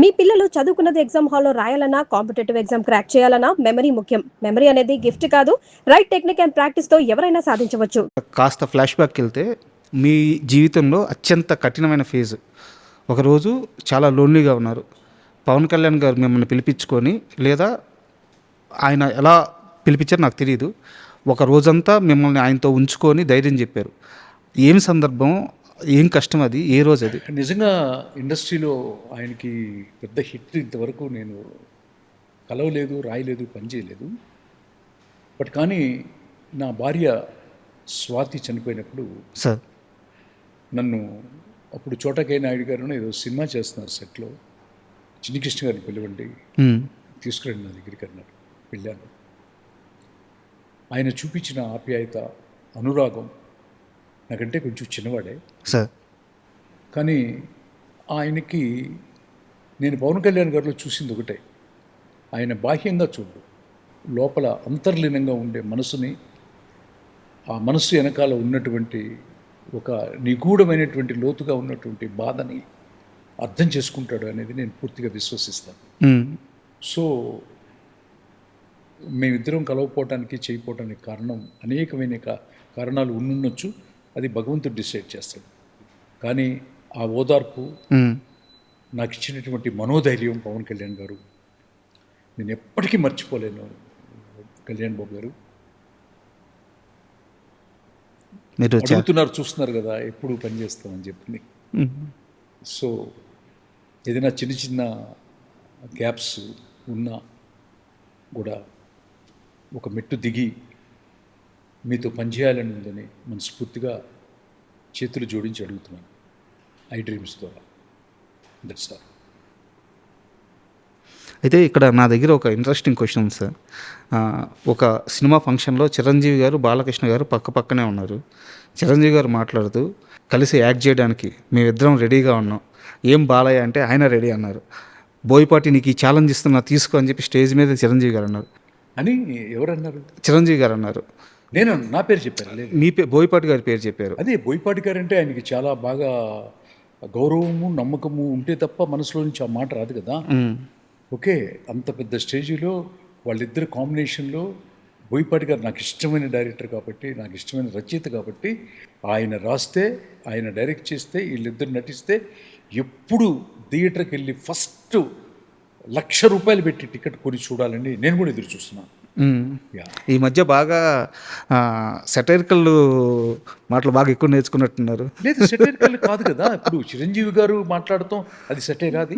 మీ పిల్లలు చదువుకున్నది ఎగ్జామ్ హాల్లో రాయాలన్నా, కాంపిటేటివ్ ఎగ్జామ్ క్రాక్ చేయాలన్నా మెమరీ ముఖ్యం. మెమరీ అనేది గిఫ్ట్ కాదు, రైట్ టెక్నిక్ అండ్ ప్రాక్టీస్‌తో ఎవరైనా సాధించవచ్చు. కాస్త ఫ్లాష్ బ్యాక్‌కి వెళ్తే, మీ జీవితంలో అత్యంత కఠినమైన ఫేజ్. ఒకరోజు చాలా లోన్లీగా ఉన్నారు. పవన్ కళ్యాణ్ గారు మిమ్మల్ని పిలిపించుకొని, లేదా ఆయన ఎలా పిలిపించారో నాకు తెలీదు. ఒక రోజంతా మిమ్మల్ని ఆయనతో ఉంచుకొని ధైర్యం చెప్పారు. ఏం సందర్భం? ఏం కష్టం అది? ఏ రోజు అది? నిజంగా ఇండస్ట్రీలో ఆయనకి పెద్ద హిట్ ఇంతవరకు నేను కలవలేదు, రాయలేదు, పని చేయలేదు. బట్ కానీ నా భార్య స్వాతి చనిపోయినప్పుడు సార్ నన్ను అప్పుడు చోటకే నాయుడు గారు ఏదో సినిమా చేస్తున్నారు సెట్లో, చిన్ని కృష్ణ గారిని పిలవండి, తీసుకురండి నా దగ్గరికి అన్నారు. వెళ్ళాను. ఆయన చూపించిన ఆప్యాయత, అనురాగం, నాకంటే కొంచెం చిన్నవాడే సార్. కానీ ఆయనకి నేను పవన్ కళ్యాణ్ గారిలో చూసింది ఒకటే, ఆయన బాహ్యంగా చూడు, లోపల అంతర్లీనంగా ఉండే మనసుని, ఆ మనసు వెనకాల ఉన్నటువంటి ఒక నిగూఢమైనటువంటి లోతుగా ఉన్నటువంటి బాధని అర్థం చేసుకుంటాడు అనేది నేను పూర్తిగా విశ్వసిస్తాను. సో మేమిద్దరం కలవపోవటానికి, చేయకపోవటానికి కారణం అనేకమైన కారణాలు ఉండుండొచ్చు. అది భగవంతుడు డిసైడ్ చేస్తాడు. కానీ ఆ ఓదార్పు, నాకు ఇచ్చినటువంటి మనోధైర్యం పవన్ కళ్యాణ్ గారు నేను ఎప్పటికీ మర్చిపోలేను. కళ్యాణ్ బాబు గారు మీరు అడుగుతున్నారు, చూస్తున్నారు కదా ఎప్పుడు పని చేస్తామని చెప్పి. సో ఏదైనా చిన్న చిన్న గ్యాప్స్ ఉన్నా కూడా ఒక మెట్టు దిగి మీతో పనిచేయాలని ఉందని మనస్ఫూర్తిగా చేతులు జోడించి అడుగుతున్నాను. ఐ డ్రీమ్స్ ద్వారా. That's all. అయితే ఇక్కడ నా దగ్గర ఒక ఇంట్రెస్టింగ్ క్వశ్చన్ సార్. ఒక సినిమా ఫంక్షన్లో చిరంజీవి గారు, బాలకృష్ణ గారు పక్క పక్కనే ఉన్నారు. చిరంజీవి గారు మాట్లాడుతూ, కలిసి యాక్ట్ చేయడానికి మేమిద్దరం రెడీగా ఉన్నాం, ఏం బాలయ్య అంటే ఆయన రెడీ అన్నారు. బోయపాటి నీకు ఈ ఛాలెంజ్ ఇస్తున్నా తీసుకో అని చెప్పి స్టేజ్ మీద చిరంజీవి గారు అన్నారు. అని ఎవరన్నారు? చిరంజీవి గారు అన్నారు. నేను నా పేరు చెప్పాను, లేదు మీ బోయపాటి గారి పేరు చెప్పారు. అదే బోయపాటి గారు అంటే ఆయనకి చాలా బాగా గౌరవము, నమ్మకము ఉంటే తప్ప మనసులో నుంచి ఆ మాట రాదు కదా. ఓకే, అంత పెద్ద స్టేజీలో వాళ్ళిద్దరు కాంబినేషన్లో బోయపాటి గారు నాకు ఇష్టమైన డైరెక్టర్ కాబట్టి, నాకు ఇష్టమైన రచయిత కాబట్టి, ఆయన రాస్తే, ఆయన డైరెక్ట్ చేస్తే, వీళ్ళిద్దరు నటిస్తే ఎప్పుడు థియేటర్కి వెళ్ళి ఫస్ట్ ₹1,00,000 పెట్టి టికెట్ కొని చూడాలని నేను కూడా ఎదురు చూస్తున్నాను. ఈ మధ్య బాగా సెటైరికల్ మాటలు బాగా ఎక్కువ నేర్చుకున్నట్టున్నారు. లేదు, సెటైరికల్ కాదు కదా. ఇప్పుడు చిరంజీవి గారు మాట్లాడతాం, అది సెటైర్, అది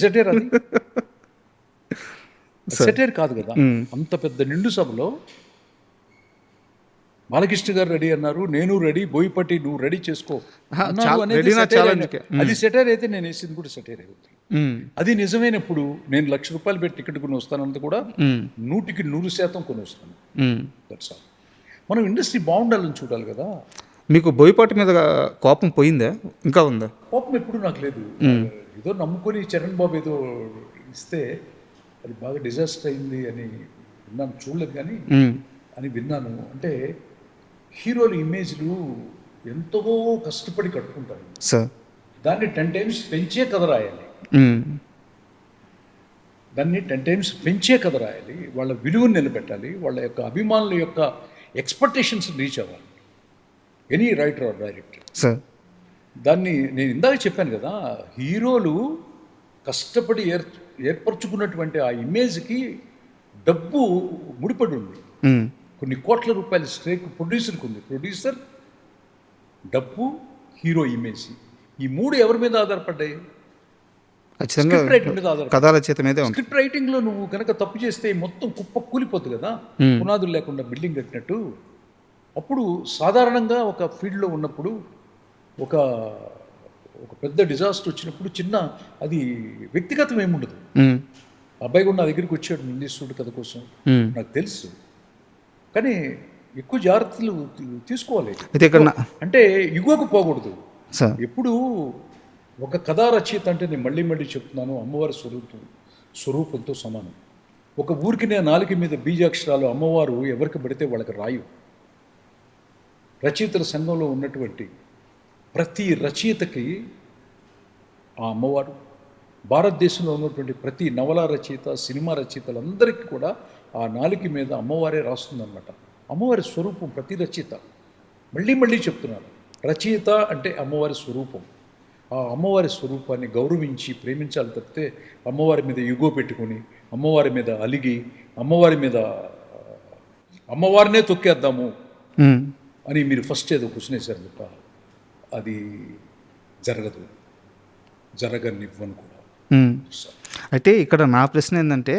సెటైర్, అది సెటైర్ కాదు కదా. అంత పెద్ద నిండు సభలో బాలకృష్ణ గారు రెడీ అన్నారు, నేను రెడీ, బోయపాటి నువ్వు రెడీ చేసుకో అది సెటైర్ అయితే నేను వేసింది కూడా సెటైర్ అవుతుంది. అది నిజమైనప్పుడు నేను ₹1,00,000 పెట్టి టికెట్ కొని వస్తానంత కూడా 100% కొని వస్తాను. That's all. మనం ఇండస్ట్రీ బాగుండాలని చూడాలి కదా. మీకు బోయపాటి మీద కోపం పోయిందా, ఇంకా ఉందా? కోపం ఎప్పుడు నాకు లేదు. ఏదో నమ్ముకొని చరణ్ బాబు ఏదో ఇస్తే అది బాగా డిజాస్టర్ అయింది అని విన్నాను, చూడలేదు కానీ అని విన్నాను. అంటే హీరోల ఇమేజ్లు ఎంతో కష్టపడి కట్టుకుంటారు సార్. దాన్ని 10 times పెంచే కథ రాయాలి. దాన్ని 10 times పెంచే కథ రాయాలి. వాళ్ళ విలువను నిలబెట్టాలి. వాళ్ళ యొక్క అభిమానుల యొక్క ఎక్స్పెక్టేషన్స్ రీచ్ అవ్వాలి any writer or director. Sir, దాన్ని నేను ఇందాక చెప్పాను కదా, హీరోలు కష్టపడి ఏర్పరచుకున్నటువంటి ఆ ఇమేజ్కి డబ్బు ముడిపడి ఉంది. కొన్ని కోట్ల రూపాయల స్ట్రేక్ ప్రొడ్యూసర్కి ఉంది. ప్రొడ్యూసర్, డబ్బు, హీరో ఇమేజ్, ఈ మూడు ఎవరి మీద ఆధారపడ్డాయి? స్క్రిప్ట్ రైటింగ్ మీద ఆధారపడ్డాయి. స్క్రిప్ట్ రైటింగ్లో నువ్వు కనుక తప్పు చేస్తే మొత్తం కుప్ప కూలిపోద్దు కదా, పునాదులు లేకుండా బిల్డింగ్ కట్టినట్టు. అప్పుడు సాధారణంగా ఒక ఫీల్డ్లో ఉన్నప్పుడు ఒక పెద్ద డిజాస్టర్ వచ్చినప్పుడు చిన్న అది వ్యక్తిగతం ఏముండదు. అబ్బాయి కూడా నా దగ్గరికి వచ్చాడు నిందిస్తుడు కథ కోసం, నాకు తెలుసు. కానీ ఎక్కువ జాగ్రత్తలు తీసుకోవాలి. అంటే ఇగోకు పోకూడదు. ఎప్పుడు ఒక కథా రచయిత అంటే నేను మళ్ళీ మళ్ళీ చెప్తున్నాను, అమ్మవారి స్వరూపంతో సమానం. ఒక ఊరికి నేను నాలుక మీద బీజాక్షరాలు అమ్మవారు ఎవరికి పడితే వాళ్ళకి రాయు. రచయితల సంఘంలో ఉన్నటువంటి ప్రతి రచయితకి ఆ అమ్మవారు భారతదేశంలో ఉన్నటువంటి ప్రతి నవల రచయిత, సినిమా రచయితలందరికీ కూడా ఆ నాలుక మీద అమ్మవారే రాస్తుందన్నమాట. అమ్మవారి స్వరూపం ప్రతి రచయిత. మళ్ళీ మళ్ళీ చెప్తున్నాను, రచయిత అంటే అమ్మవారి స్వరూపం. ఆ అమ్మవారి స్వరూపాన్ని గౌరవించి ప్రేమించాలి తప్పితే అమ్మవారి మీద యుగో పెట్టుకొని, అమ్మవారి మీద అలిగి, అమ్మవారినే తొక్కేద్దాము అని మీరు ఫస్ట్ ఏదో క్వశ్చన్ వేశారు తప్ప అది జరగనివ్వను కూడా. అయితే ఇక్కడ నా ప్రశ్న ఏంటంటే,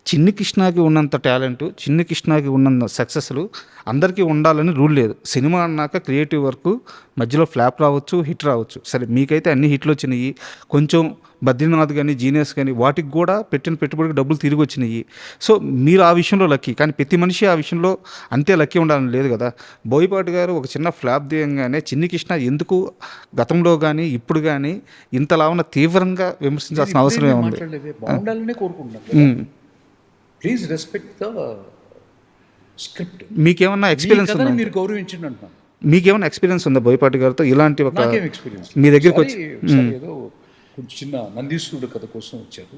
చిన్ని కృష్ణకి ఉన్నంత టాలెంట్, చిన్ని కృష్ణకి ఉన్నంత సక్సెస్లు అందరికీ ఉండాలని రూల్ లేదు. సినిమా అన్నాక క్రియేటివ్ వర్క్ మధ్యలో ఫ్లాప్ రావచ్చు, హిట్ రావచ్చు. సరే మీకైతే అన్ని హిట్లు వచ్చినాయి. కొంచెం బద్రీనాథ్ కానీ, జీనియస్ కానీ వాటికి కూడా పెట్టిన పెట్టుబడికి డబ్బులు తిరిగి వచ్చినాయి. సో మీరు ఆ విషయంలో లక్కీ. కానీ ప్రతి మనిషి ఆ విషయంలో అంతే లక్కీ ఉండాలని లేదు కదా. బోయపాటి గారు ఒక చిన్న ఫ్లాప్ దియంగానే చిన్ని కృష్ణ ఎందుకు గతంలో కానీ ఇప్పుడు కానీ ఇంతలా ఉన్న తీవ్రంగా విమర్శించాల్సిన అవసరం ఏముంది? మాట్లాడలేదే, బాగుండాలనే కోరుకుంటున్నాను. Please respect the script. మీకేమన్నా ఎక్స్పీరియన్స్ ఉందా? మీరు గౌరవించండి అంటున్నాను. మీకేమైనా ఎక్స్పీరియన్స్ ఉందా బోయపాటి గారితో? ఇలాంటి ఒక నాకేం ఎక్స్పీరియన్స్ మీ దగ్గరికి వచ్చి ఏదో కొంచెం చిన్న నందీశ్వరుడు కథ కోసం వచ్చారు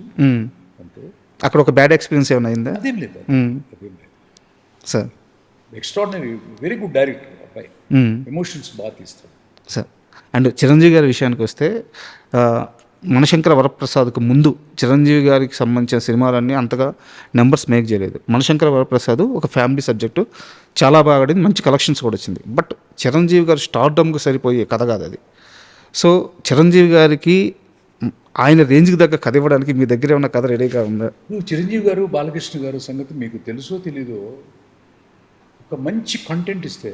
అంతే. అక్కడ ఒక బ్యాడ్ ఎక్స్పీరియన్స్ ఏమైనా అయిందా? అదేం లేదు. Sir extraordinary, very good director అబ్బాయి, ఎమోషన్స్ బాగా తీస్తాడు సార్. అండ్ చిరంజీవి గారి విషయానికి వస్తే మనశంకర వరప్రసాద్కు ముందు చిరంజీవి గారికి సంబంధించిన సినిమాలన్నీ అంతగా నెంబర్స్ మేక్ చేయలేదు. మనశంకర వరప్రసాద్ ఒక ఫ్యామిలీ సబ్జెక్టు, చాలా బాగా ఆడింది, మంచి కలెక్షన్స్ కూడా వచ్చింది. బట్ చిరంజీవి గారి స్టార్డమ్కి సరిపోయే కథ కాదు అది. సో చిరంజీవి గారికి ఆయన రేంజ్కి దగ్గర కథ ఇవ్వడానికి మీ దగ్గర ఏమైనా కథ రెడీగా ఉందా? నువ్వు చిరంజీవి గారు, బాలకృష్ణ గారు సంగతి మీకు తెలుసో తెలీదో, ఒక మంచి కంటెంట్ ఇస్తే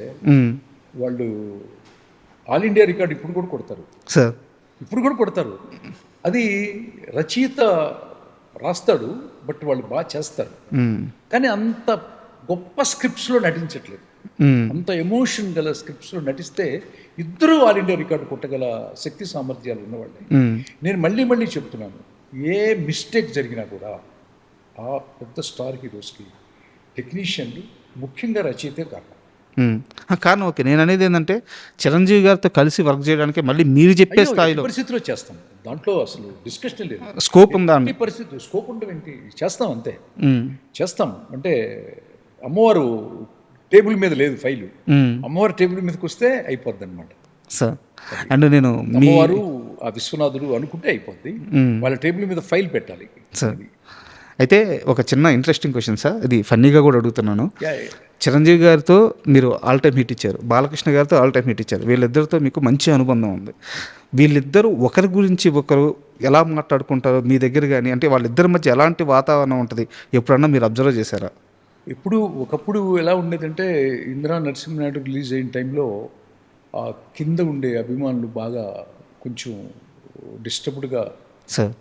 వాళ్ళు ఆల్ ఇండియా రికార్డు ఇప్పుడు కూడా కొడతారు సార్. ఇప్పుడు కూడా కొడతారు. అది రచయిత రాస్తాడు, బట్ వాళ్ళు బాగా చేస్తారు. కానీ అంత గొప్ప స్క్రిప్ట్స్లో నటించట్లేదు. అంత ఎమోషన్ గల స్క్రిప్ట్స్లో నటిస్తే ఇద్దరు ఆల్ ఇండియా రికార్డు కొట్టగల శక్తి సామర్థ్యాలు ఉన్నవాళ్ళే. నేను మళ్ళీ మళ్ళీ చెప్తున్నాను, ఏ మిస్టేక్ జరిగినా కూడా ఆ పెద్ద స్టార్ హీరోస్కి టెక్నీషియన్లు, ముఖ్యంగా రచయితే కారణం. కారణం ఓకే. నేను అనేది ఏంటంటే చిరంజీవి గారితో కలిసి వర్క్ చేయడానికి మళ్ళీ మీరు చెప్పే స్థాయిలో పరిస్థితిలో చేస్తాం, దాంట్లో అసలు డిస్కషన్ లేదు. స్కోప్ ఉందా? పరిస్థితి స్కోప్ ఉండవేంటి, చేస్తాం అంతే. చేస్తాం అంటే అమ్మవారు టేబుల్ మీద లేదు ఫైలు, అమ్మవారు టేబుల్ మీదకి వస్తే అయిపోద్ది అనమాట సార్. అండ్ నేను అమ్మవారు ఆ విశ్వనాథుడు అనుకుంటే అయిపోద్ది, వాళ్ళ టేబుల్ మీద ఫైల్ పెట్టాలి సార్. అయితే ఒక చిన్న ఇంట్రెస్టింగ్ క్వశ్చన్ సార్, ఇది ఫన్నీగా కూడా అడుగుతున్నాను. చిరంజీవి గారితో మీరు ఆల్ టైమ్ హిట్ ఇచ్చారు, బాలకృష్ణ గారితో ఆల్ టైమ్ హిట్ ఇచ్చారు. వీళ్ళిద్దరితో మీకు మంచి అనుబంధం ఉంది. వీళ్ళిద్దరూ ఒకరి గురించి ఒకరు ఎలా మాట్లాడుకుంటారో మీ దగ్గర కానీ, అంటే వాళ్ళిద్దరి మధ్య ఎలాంటి వాతావరణం ఉంటుంది ఎప్పుడన్నా మీరు అబ్జర్వ్ చేశారా? ఒకప్పుడు ఎలా ఉండేదంటే, ఇందిరా నరసింహనాయుడు రిలీజ్ అయిన టైంలో ఆ కింద ఉండే అభిమానులు బాగా కొంచెం డిస్టర్బ్డ్గా,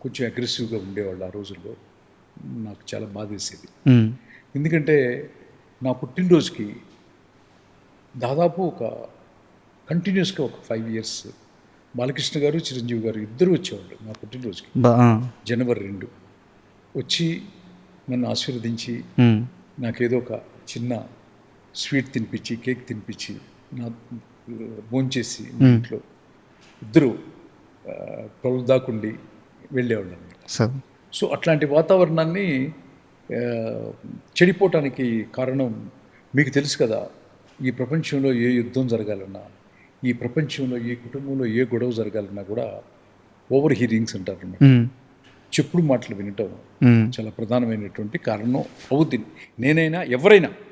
కొంచెం అగ్రెసివ్గా ఉండేవాళ్ళు. ఆ రోజుల్లో నాకు చాలా బాధ వేసేది. ఎందుకంటే నా పుట్టినరోజుకి దాదాపు ఒక కంటిన్యూస్గా ఒక 5 years బాలకృష్ణ గారు, చిరంజీవి గారు ఇద్దరు వచ్చేవాళ్ళు నా పుట్టినరోజుకి. జనవరి 2 వచ్చి నన్ను ఆశీర్వదించి నాకేదో ఒక చిన్న స్వీట్ తినిపించి, కేక్ తినిపించి, నా భోంచేసి ఇంట్లో ఇద్దరు 12 దాకుండి వెళ్ళేవాళ్ళు అనమాట. సో అట్లాంటి వాతావరణాన్ని చెడిపోవటానికి కారణం మీకు తెలుసు కదా. ఈ ప్రపంచంలో ఏ యుద్ధం జరగాలన్నా, ఈ ప్రపంచంలో ఏ కుటుంబంలో ఏ గొడవ జరగాలన్నా కూడా ఓవర్ హీరింగ్స్ అంటారు అన్నమాట. చెప్పుడు మాటలు వినటం చాలా ప్రధానమైనటువంటి కారణం అవుతుంది. నేనైనా ఎవరైనా